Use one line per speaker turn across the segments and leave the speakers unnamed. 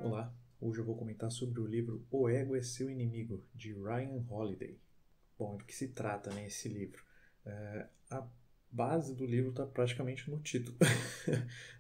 Olá, hoje eu vou comentar sobre o livro O Ego é Seu Inimigo, de Ryan Holiday. Bom, do que se trata, né, esse livro? A base do livro está praticamente no título.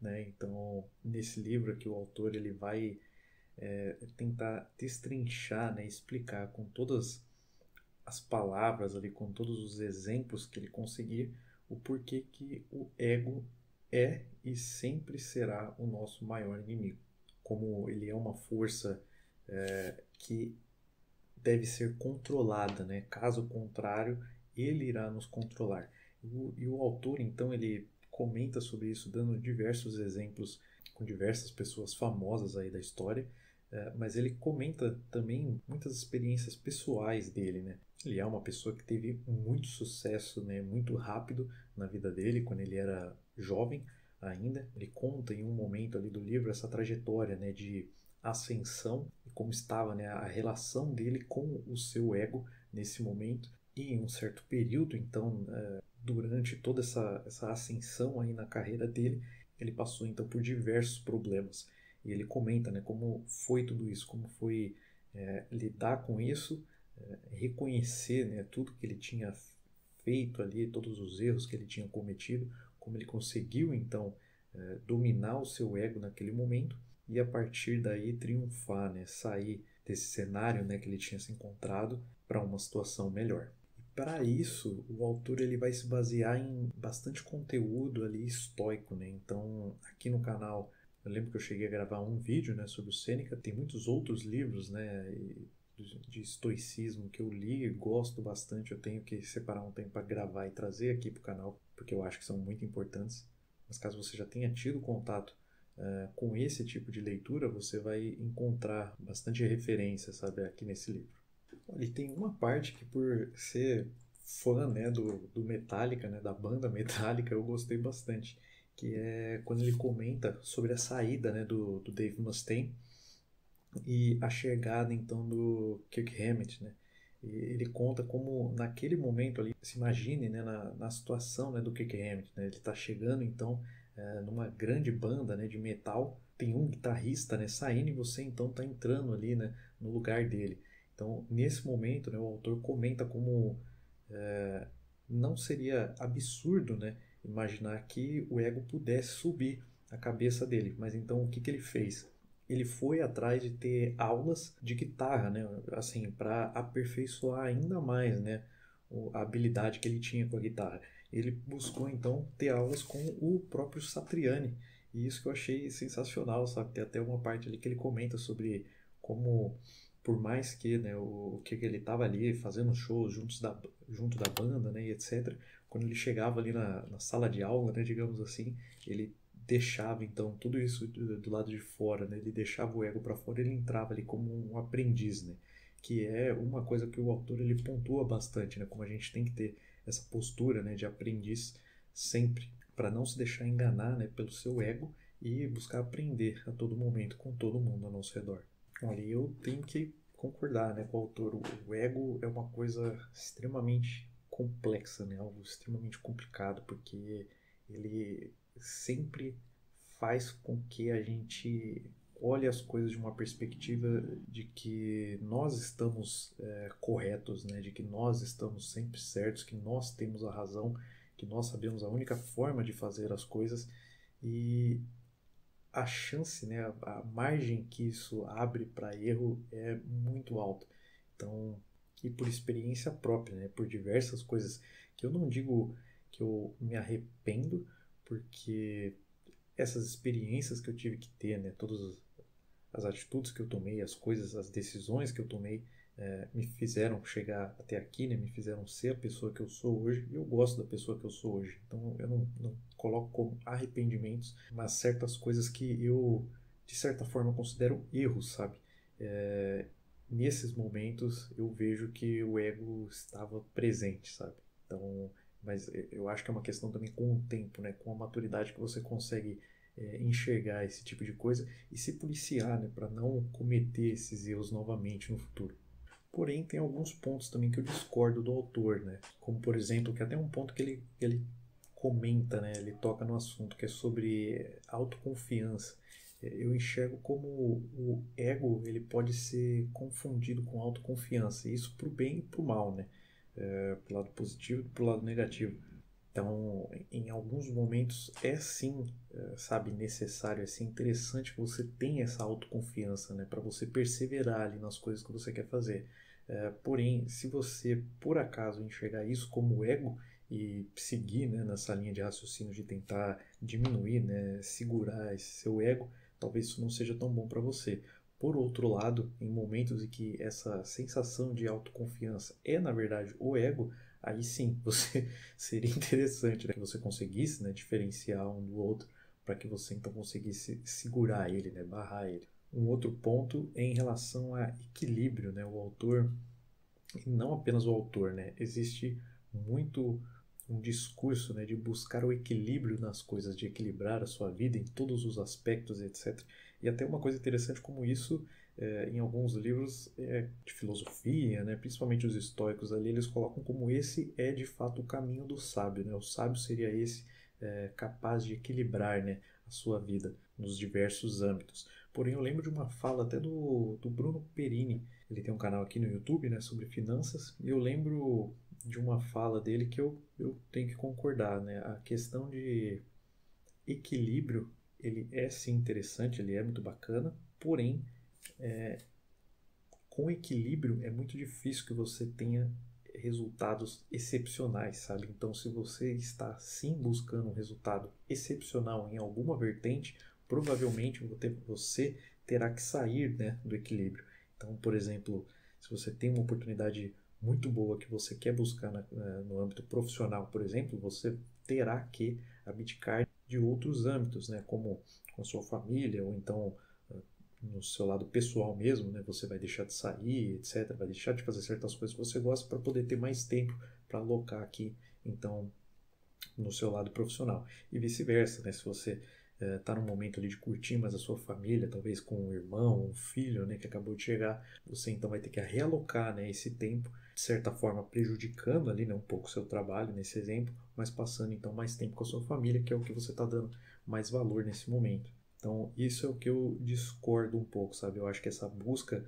Né? Então, nesse livro aqui, o autor ele vai tentar destrinchar, né, explicar com todas as palavras ali, com todos os exemplos que ele conseguir, o porquê que o ego é e sempre será o nosso maior inimigo. Como ele é uma força que deve ser controlada, né? Caso contrário, ele irá nos controlar. E o autor, então, ele comenta sobre isso, dando diversos exemplos com diversas pessoas famosas aí da história, mas ele comenta também muitas experiências pessoais dele, né? Ele é uma pessoa que teve muito sucesso, né, muito rápido na vida dele, quando ele era jovem ainda. Ele conta em um momento ali do livro essa trajetória, né, de ascensão e como estava, né, a relação dele com o seu ego nesse momento. E em um certo período, então, durante toda essa ascensão aí na carreira dele, ele passou então por diversos problemas. E ele comenta, né, como foi tudo isso, como foi lidar com isso, reconhecer, né, tudo que ele tinha feito ali, todos os erros que ele tinha cometido, como ele conseguiu então dominar o seu ego naquele momento e a partir daí triunfar, né, sair desse cenário, né, que ele tinha se encontrado para uma situação melhor. Para isso, o autor ele vai se basear em bastante conteúdo ali estoico, né? Então, aqui no canal, eu lembro que eu cheguei a gravar um vídeo, né, sobre o Sêneca. Tem muitos outros livros, né, de estoicismo que eu li e gosto bastante. Eu tenho que separar um tempo para gravar e trazer aqui para o canal, porque eu acho que são muito importantes. Mas caso você já tenha tido contato com esse tipo de leitura, você vai encontrar bastante referência, sabe, aqui nesse livro. Olha, e tem uma parte que por ser fã, né, do Metallica, né, da banda Metallica, eu gostei bastante, que é quando ele comenta sobre a saída, né, do Dave Mustaine e a chegada então do Kirk Hammett, né? E ele conta como naquele momento ali, se imagine, né, na situação, né, do Kirk Hammett, né? Ele está chegando então numa grande banda, né, de metal, tem um guitarrista, né, saindo e você então está entrando ali, né, no lugar dele. Então nesse momento, né, o autor comenta como não seria absurdo, né, imaginar que o ego pudesse subir a cabeça dele, mas então o que que ele fez? Ele foi atrás de ter aulas de guitarra, né? Assim, para aperfeiçoar ainda mais, né? A habilidade que ele tinha com a guitarra. Ele buscou então ter aulas com o próprio Satriani. E isso que eu achei sensacional, sabe? Tem até uma parte ali que ele comenta sobre como, por mais que, né, o que ele estava ali fazendo shows junto da banda, né, e etc. Quando ele chegava ali na sala de aula, né, digamos assim, ele deixava então tudo isso do lado de fora, né? Ele deixava o ego para fora, ele entrava ali como um aprendiz, né? Que é uma coisa que o autor ele pontua bastante, né? Como a gente tem que ter essa postura, né, de aprendiz sempre, para não se deixar enganar, né, pelo seu ego e buscar aprender a todo momento com todo mundo ao nosso redor. Olha, eu tenho que concordar, né, com o autor. O ego é uma coisa extremamente complexa, né? Algo extremamente complicado, porque ele sempre faz com que a gente olhe as coisas de uma perspectiva de que nós estamos corretos, né? De que nós estamos sempre certos, que nós temos a razão, que nós sabemos a única forma de fazer as coisas e a chance, né, a margem que isso abre para erro é muito alta. Então, e por experiência própria, né, por diversas coisas que eu não digo que eu me arrependo, porque essas experiências que eu tive que ter, né, todas as atitudes que eu tomei, as coisas, as decisões que eu tomei, me fizeram chegar até aqui, né? Me fizeram ser a pessoa que eu sou hoje e eu gosto da pessoa que eu sou hoje. Então eu não coloco como arrependimentos, mas certas coisas que eu, de certa forma, considero erros, sabe? Nesses momentos eu vejo que o ego estava presente, sabe? Então, mas eu acho que é uma questão também com o tempo, né? Com a maturidade que você consegue enxergar esse tipo de coisa e se policiar, né, para não cometer esses erros novamente no futuro. Porém, tem alguns pontos também que eu discordo do autor, né? Como, por exemplo, que até um ponto que ele comenta, né? Ele toca no assunto que é sobre autoconfiança. eu enxergo como o ego ele pode ser confundido com autoconfiança, isso para o bem e para o mal, né? Pro lado positivo e pro lado negativo. Então, em alguns momentos é sim, sabe, necessário, é sim interessante que você tenha essa autoconfiança, né, para você perseverar ali nas coisas que você quer fazer. Porém, se você por acaso enxergar isso como ego e seguir, né, nessa linha de raciocínio de tentar diminuir, né, segurar esse seu ego, talvez isso não seja tão bom para você. Por outro lado, em momentos em que essa sensação de autoconfiança é na verdade o ego, aí sim você seria interessante, né, que você conseguisse, né, diferenciar um do outro para que você então conseguisse segurar ele, né, barrar ele. Um outro ponto é em relação a equilíbrio, né? O autor, e não apenas o autor, né? Existe muito um discurso, né, de buscar o equilíbrio nas coisas, de equilibrar a sua vida em todos os aspectos, etc. E até uma coisa interessante como isso, em alguns livros de filosofia, né, principalmente os estoicos ali, eles colocam como esse é de fato o caminho do sábio, né? O sábio seria esse capaz de equilibrar, né, a sua vida nos diversos âmbitos. Porém, eu lembro de uma fala até do Bruno Perini. Ele tem um canal aqui no YouTube, né, sobre finanças, e eu lembro de uma fala dele que eu tenho que concordar, né? A questão de equilíbrio, ele é sim interessante, ele é muito bacana, porém, com equilíbrio é muito difícil que você tenha resultados excepcionais, sabe? Então, se você está sim buscando um resultado excepcional em alguma vertente, provavelmente você terá que sair, né, do equilíbrio. Então, por exemplo, se você tem uma oportunidade muito boa que você quer buscar no âmbito profissional, por exemplo, você terá que abdicar de outros âmbitos, né, como com a sua família ou então no seu lado pessoal mesmo, né? Você vai deixar de sair, etc. Vai deixar de fazer certas coisas que você gosta para poder ter mais tempo para alocar aqui, então, no seu lado profissional. E vice-versa, né? Se você está num momento ali de curtir mais a sua família, talvez com um irmão, um filho, né, que acabou de chegar, você então vai ter que realocar, né, esse tempo, de certa forma prejudicando ali, né, um pouco o seu trabalho nesse exemplo, mas passando então mais tempo com a sua família, que é o que você está dando mais valor nesse momento. Então, isso é o que eu discordo um pouco, sabe? Eu acho que essa busca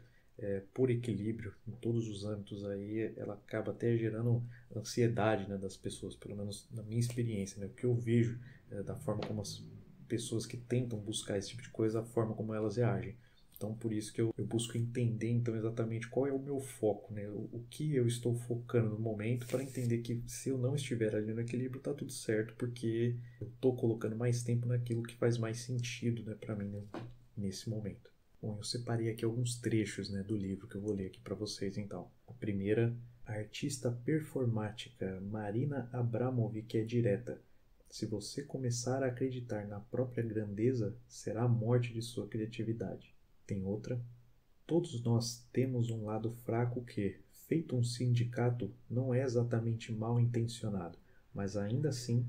por equilíbrio em todos os âmbitos aí, ela acaba até gerando ansiedade, né, das pessoas, pelo menos na minha experiência, né? O que eu vejo da forma como as pessoas que tentam buscar esse tipo de coisa, a forma como elas reagem. Então, por isso que eu busco entender então exatamente qual é o meu foco, né? O que eu estou focando no momento para entender que se eu não estiver ali no equilíbrio, tá tudo certo, porque eu estou colocando mais tempo naquilo que faz mais sentido, né, para mim, né, nesse momento. Bom, eu separei aqui alguns trechos, né, do livro que eu vou ler aqui para vocês então. A primeira, a artista performática Marina Abramovic é direta. Se você começar a acreditar na própria grandeza, será a morte de sua criatividade. Tem outra. Todos nós temos um lado fraco que, feito um sindicato, não é exatamente mal intencionado, mas ainda assim,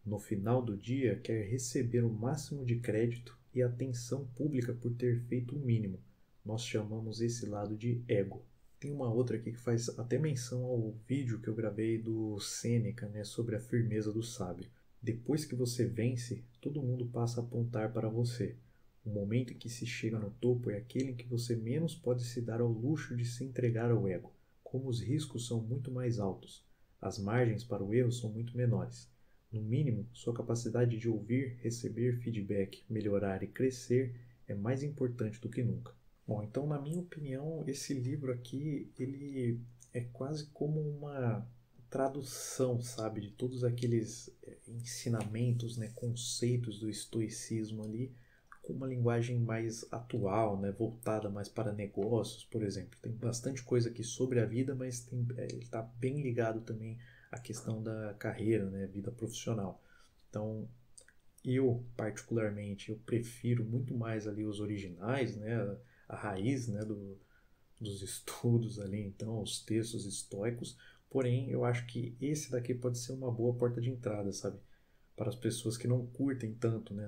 no final do dia, quer receber o máximo de crédito e atenção pública por ter feito o mínimo. Nós chamamos esse lado de ego. Tem uma outra aqui que faz até menção ao vídeo que eu gravei do Sêneca, né, sobre a firmeza do sábio. Depois que você vence, todo mundo passa a apontar para você. O momento em que se chega no topo é aquele em que você menos pode se dar ao luxo de se entregar ao ego, como os riscos são muito mais altos. As margens para o erro são muito menores. No mínimo, sua capacidade de ouvir, receber feedback, melhorar e crescer é mais importante do que nunca. Bom, então, na minha opinião, esse livro aqui, ele é quase como uma tradução, sabe, de todos aqueles ensinamentos, né, conceitos do estoicismo ali, com uma linguagem mais atual, né, voltada mais para negócios, por exemplo. Tem bastante coisa aqui sobre a vida, mas ele está bem ligado também à questão da carreira, né, vida profissional. Então, eu particularmente, eu prefiro muito mais ali os originais, né, a raiz, né, dos estudos ali, então, os textos estoicos. Porém, eu acho que esse daqui pode ser uma boa porta de entrada, sabe? Para as pessoas que não curtem tanto, né,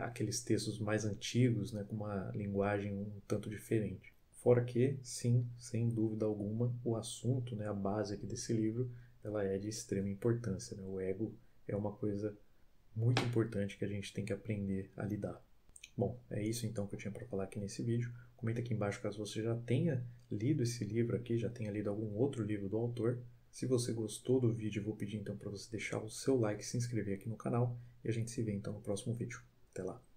aqueles textos mais antigos, né, com uma linguagem um tanto diferente. Fora que, sim, sem dúvida alguma, o assunto, né, a base aqui desse livro, ela é de extrema importância, né? O ego é uma coisa muito importante que a gente tem que aprender a lidar. Bom, é isso então que eu tinha para falar aqui nesse vídeo. Comenta aqui embaixo caso você já tenha lido esse livro aqui, já tenha lido algum outro livro do autor. Se você gostou do vídeo, eu vou pedir então para você deixar o seu like e se inscrever aqui no canal. E a gente se vê então no próximo vídeo. Até lá!